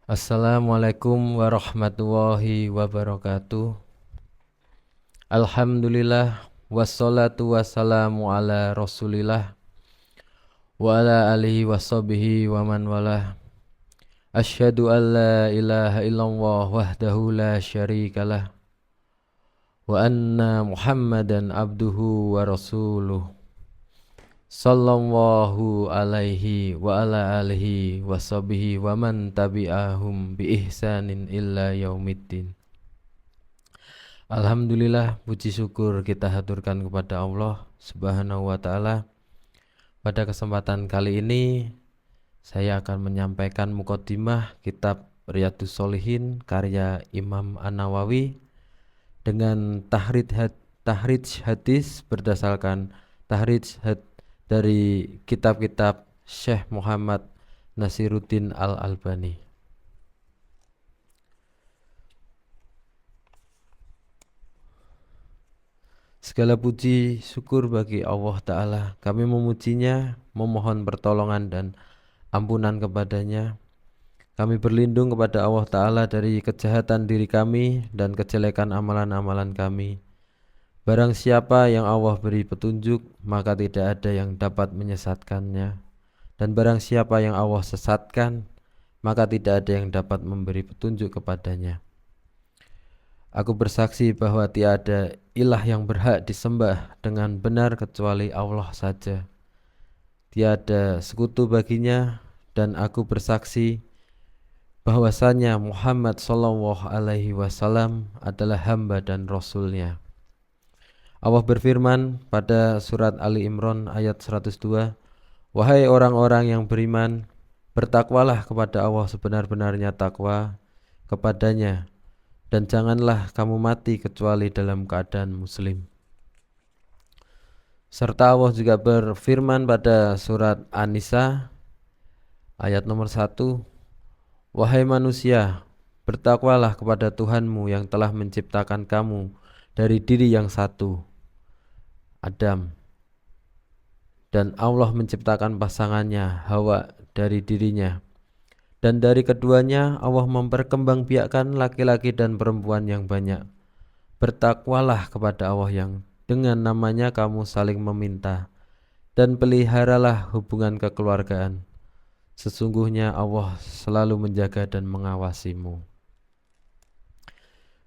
Assalamualaikum warahmatullahi wabarakatuh. Alhamdulillah wassalatu wassalamu ala Rasulillah wa ala alihi washabihi wa man walah. Asyhadu an la ilaha illallah wahdahu la syarikalah wa anna Muhammadan abduhu wa rasuluh. Sallallahu alaihi wa ala alihi washabihi wa man tabi'ahum bi ihsanin illa yaumiddin. Alhamdulillah, puji syukur kita haturkan kepada Allah Subhanahu wa taala. Pada kesempatan kali ini saya akan menyampaikan muqaddimah kitab Riyadhus Shalihin karya Imam An-Nawawi dengan tahrij hadis berdasarkan dari kitab-kitab Syekh Muhammad Nasiruddin Al-Albani. Segala puji syukur bagi Allah Ta'ala. Kami memujinya, memohon pertolongan dan ampunan kepadanya. Kami berlindung kepada Allah Ta'ala dari kejahatan diri kami dan kejelekan amalan-amalan kami. Barang siapa yang Allah beri petunjuk, maka tidak ada yang dapat menyesatkannya. Dan barang siapa yang Allah sesatkan, maka tidak ada yang dapat memberi petunjuk kepadanya. Aku bersaksi bahwa tiada ilah yang berhak disembah dengan benar kecuali Allah saja. Tiada sekutu baginya, dan aku bersaksi bahwasanya Muhammad sallallahu alaihi wasallam adalah hamba dan rasulnya. Allah berfirman pada surat Ali Imran ayat 102, "Wahai orang-orang yang beriman, bertakwalah kepada Allah sebenar-benarnya takwa kepadanya, dan janganlah kamu mati kecuali dalam keadaan muslim." Serta Allah juga berfirman pada surat An-Nisa ayat nomor 1, "Wahai manusia, bertakwalah kepada Tuhanmu yang telah menciptakan kamu dari diri yang satu, Adam, dan Allah menciptakan pasangannya, Hawa, dari dirinya. Dan dari keduanya Allah memperkembangbiakkan laki-laki dan perempuan yang banyak. Bertakwalah kepada Allah yang dengan namanya kamu saling meminta, dan peliharalah hubungan kekeluargaan. Sesungguhnya Allah selalu menjaga dan mengawasimu."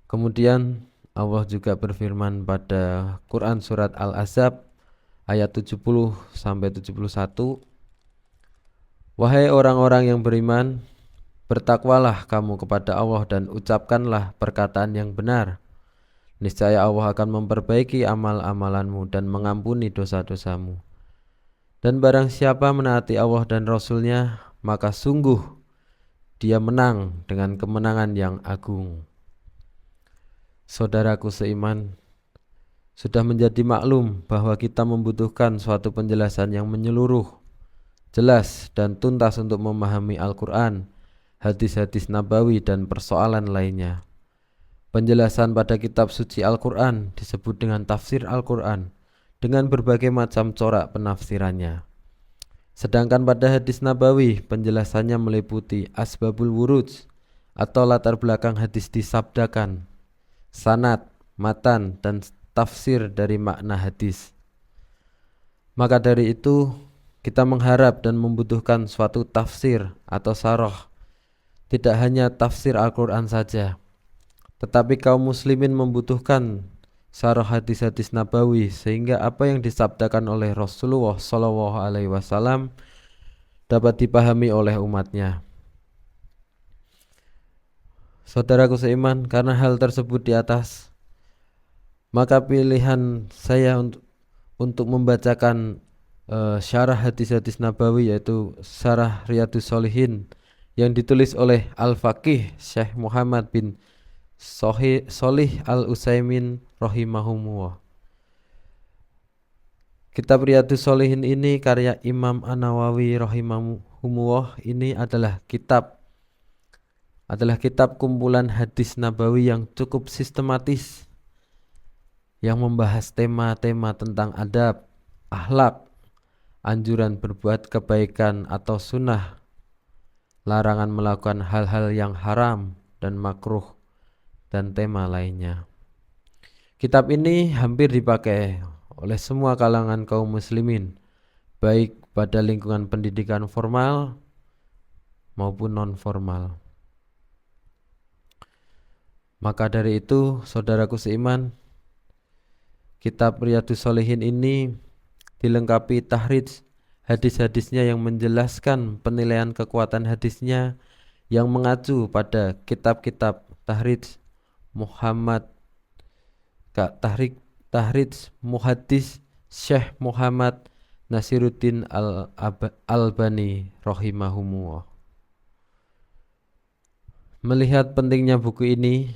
Kemudian Allah juga berfirman pada Quran surat Al-Ahzab ayat 70 sampai 71, "Wahai orang-orang yang beriman, bertakwalah kamu kepada Allah dan ucapkanlah perkataan yang benar. Niscaya Allah akan memperbaiki amal-amalanmu dan mengampuni dosa-dosamu. Dan barang siapa menaati Allah dan Rasul-Nya, maka sungguh dia menang dengan kemenangan yang agung." Saudaraku seiman, sudah menjadi maklum bahwa kita membutuhkan suatu penjelasan yang menyeluruh, jelas dan tuntas untuk memahami Al-Quran, hadis-hadis nabawi dan persoalan lainnya. Penjelasan pada kitab suci Al-Quran disebut dengan tafsir Al-Quran dengan berbagai macam corak penafsirannya. Sedangkan pada hadis nabawi, penjelasannya meliputi asbabul wuruj atau latar belakang hadis disabdakan, sanad, matan, dan tafsir dari makna hadis. Maka dari itu, kita mengharap dan membutuhkan suatu tafsir atau syarah, tidak hanya tafsir Al-Quran saja, tetapi kaum muslimin membutuhkan syarah hadis-hadis nabawi, sehingga apa yang disabdakan oleh Rasulullah SAW dapat dipahami oleh umatnya. Saudaraku seiman, karena hal tersebut di atas, maka pilihan saya untuk membacakan syarah hadis-hadis nabawi, yaitu syarah Riyadhus Shalihin yang ditulis oleh Al-Faqih Syekh Muhammad bin Shalih Al-Utsaimin rahimahumullah. Kitab Riyadhus Shalihin ini karya Imam An-Nawawi rahimahumullah ini adalah kitab kumpulan hadis nabawi yang cukup sistematis, yang membahas tema-tema tentang adab, akhlak, anjuran berbuat kebaikan atau sunnah, larangan melakukan hal-hal yang haram dan makruh, dan tema lainnya. Kitab ini hampir dipakai oleh semua kalangan kaum muslimin, baik pada lingkungan pendidikan formal maupun non-formal. Maka dari itu, saudaraku seiman, kitab Riyadhus Shalihin ini dilengkapi tahrij hadis-hadisnya yang menjelaskan penilaian kekuatan hadisnya yang mengacu pada kitab-kitab tahrij Muhammad tahrij Muhaddis Syekh Muhammad Nasiruddin Al-Albani rahimahumullah. Melihat pentingnya buku ini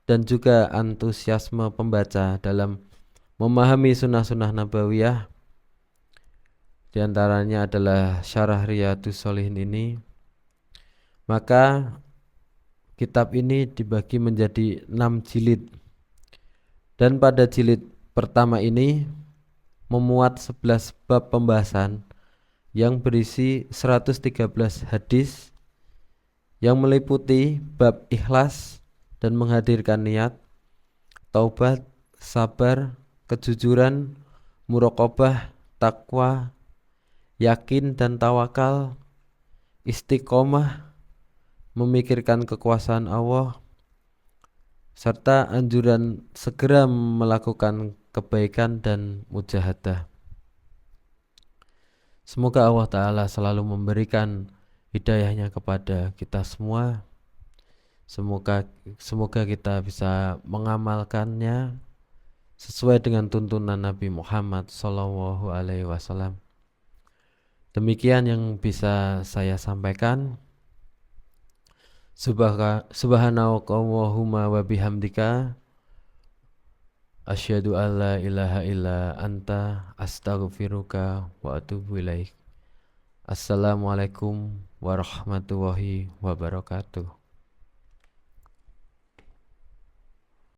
dan juga antusiasme pembaca dalam memahami sunnah-sunnah nabawiyah, diantaranya adalah syarah Riyadhus Shalihin ini, maka kitab ini dibagi menjadi 6 jilid, dan pada jilid pertama ini memuat 11 bab pembahasan yang berisi 113 hadis yang meliputi bab ikhlas dan menghadirkan niat, taubat, sabar, kejujuran, muraqabah, takwa, yakin dan tawakal, istiqomah, memikirkan kekuasaan Allah, serta anjuran segera melakukan kebaikan dan mujahadah. Semoga Allah Ta'ala selalu memberikan hidayahnya kepada kita semua. Semoga kita bisa mengamalkannya sesuai dengan tuntunan Nabi Muhammad SAW. Demikian yang bisa saya sampaikan. Subhanakallahumma wa bihamdika asyhadu an la ilaha illa anta astaghfiruka wa atubu ilaik. Assalamualaikum warahmatullahi wabarakatuh.